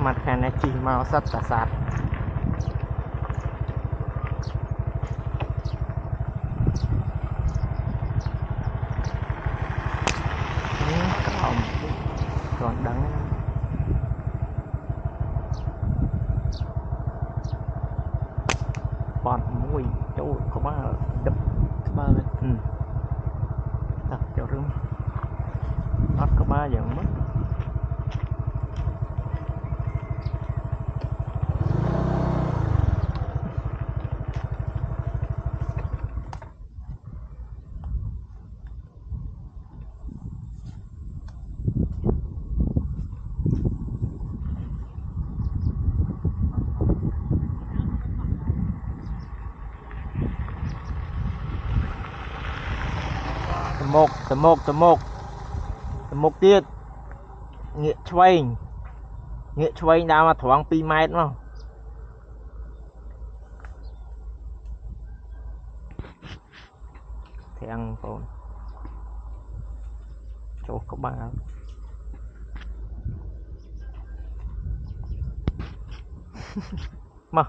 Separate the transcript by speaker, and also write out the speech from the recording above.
Speaker 1: mặt khai này chỉ màu sắt cả sạt còn đắng bọt mũi chỗ có ba đập ba này đặt cho rừng bắt có ba giờ mất tầm một tiết nghĩa choay nào mà thoáng pi mét không thì ăn còn chỗ có ba mà